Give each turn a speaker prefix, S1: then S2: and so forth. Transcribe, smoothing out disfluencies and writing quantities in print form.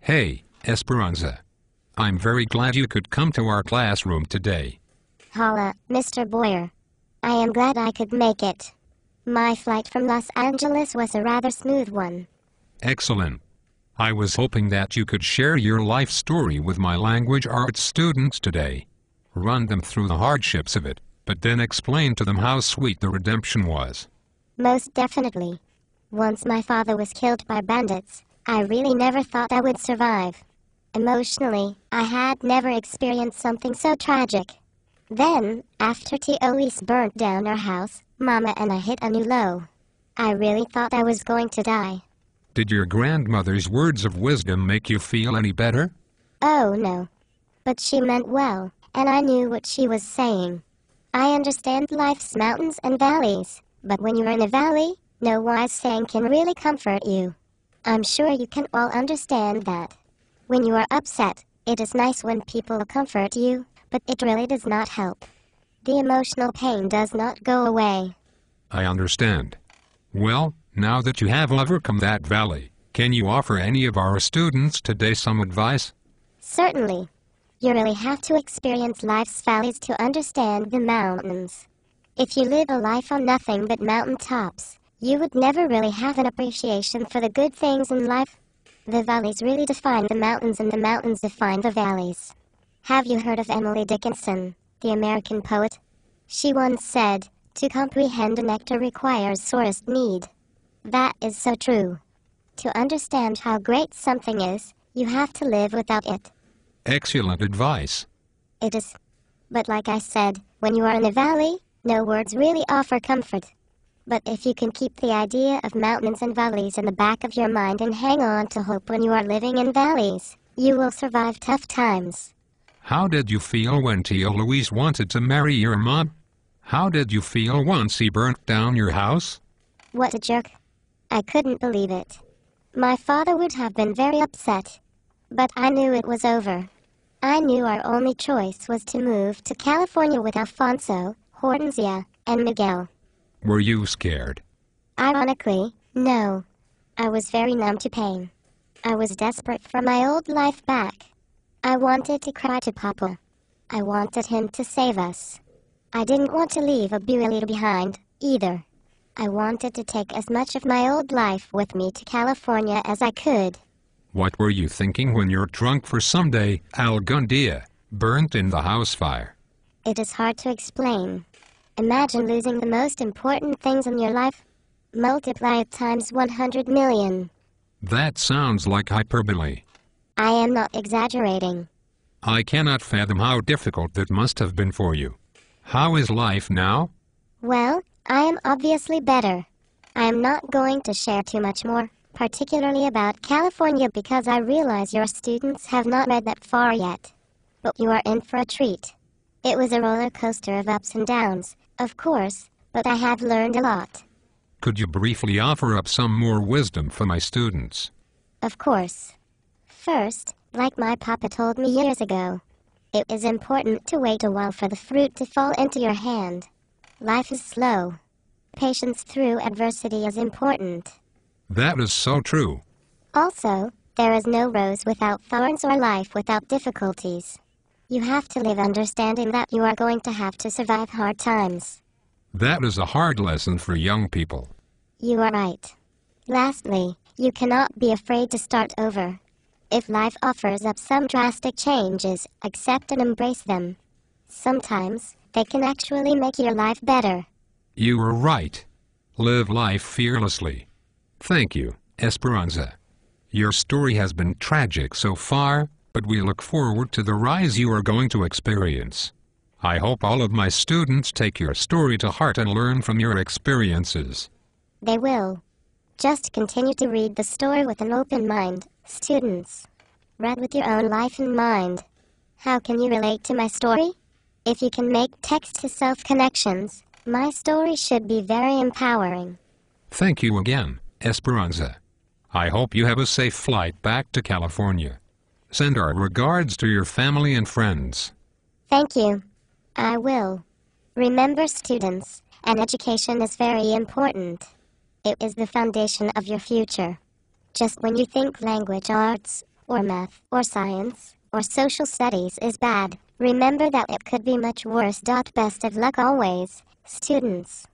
S1: Hey, Esperanza. I'm very glad you could come to our classroom today.
S2: Holla, Mr. Boyer. I am glad I could make it. My flight from Los Angeles was a rather smooth one.
S1: Excellent. I was hoping that you could share your life story with my language arts students today. Run them through the hardships of it, but then explain to them how sweet the redemption was.
S2: Most definitely. Once my father was killed by bandits, I really never thought I would survive. Emotionally, I had never experienced something so tragic. Then, after TOEs burnt down our house, Mama and I hit a new low. I really thought I was going to die.
S1: Did your grandmother's words of wisdom make you feel any better?
S2: Oh no. But she meant well, and I knew what she was saying. I understand life's mountains and valleys, but when you're in a valley, no wise saying can really comfort you. I'm sure you can all understand that. When you are upset, it is nice when people comfort you, but it really does not help. The emotional pain does not go away.
S1: I understand. Well, now that you have overcome that valley, can you offer any of our students today some advice?
S2: Certainly. You really have to experience life's valleys to understand the mountains. If you live a life on nothing but mountaintops, you would never really have an appreciation for the good things in life. The valleys really define the mountains and the mountains define the valleys. Have you heard of Emily Dickinson, the American poet? She once said, "To comprehend a nectar requires sorest need." That is so true. To understand how great something is, you have to live without it.
S1: Excellent advice.
S2: It is. But like I said, when you are in a valley, no words really offer comfort. But if you can keep the idea of mountains and valleys in the back of your mind and hang on to hope when you are living in valleys, you will survive tough times.
S1: How did you feel when Tio Luis wanted to marry your mom? How did you feel once he burnt down your house?
S2: What a jerk. I couldn't believe it. My father would have been very upset. But I knew it was over. I knew our only choice was to move to California with Alfonso, Hortensia, and Miguel.
S1: Were you scared?
S2: Ironically, no. I was very numb to pain. I was desperate for my old life back. I wanted to cry to Papa. I wanted him to save us. I didn't want to leave Abuelito behind, either. I wanted to take as much of my old life with me to California as I could.
S1: What were you thinking when your trunk for someday, Algundia, burnt in the house fire?
S2: It is hard to explain. Imagine losing the most important things in your life. Multiply it times 100 million.
S1: That sounds like hyperbole.
S2: I am not exaggerating.
S1: I cannot fathom how difficult that must have been for you. How is life now?
S2: Well, I am obviously better. I am not going to share too much more, particularly about California, because I realize your students have not read that far yet. But you are in for a treat. It was a roller coaster of ups and downs, of course, but I have learned a lot.
S1: Could you briefly offer up some more wisdom for my students?
S2: Of course. First, like my papa told me years ago, it is important to wait a while for the fruit to fall into your hand. Life is slow. Patience through adversity is important.
S1: That is so true.
S2: Also, there is no rose without thorns or life without difficulties. You have to live understanding that you are going to have to survive hard times.
S1: That is a hard lesson for young people.
S2: You are right. Lastly, you cannot be afraid to start over. If life offers up some drastic changes, accept and embrace them. Sometimes, they can actually make your life better.
S1: You are right. Live life fearlessly. Thank you, Esperanza. Your story has been tragic so far, but we look forward to the rise you are going to experience. I hope all of my students take your story to heart and learn from your experiences.
S2: They will. Just continue to read the story with an open mind, students. Read with your own life in mind. How can you relate to my story? If you can make text-to-self connections, my story should be very empowering.
S1: Thank you again, Esperanza. I hope you have a safe flight back to California. Send our regards to your family and friends.
S2: Thank you. I will. Remember, students, an education is very important. It is the foundation of your future. Just when you think language arts, or math, or science, or social studies is bad. Remember that it could be much worse. Best of luck always, students.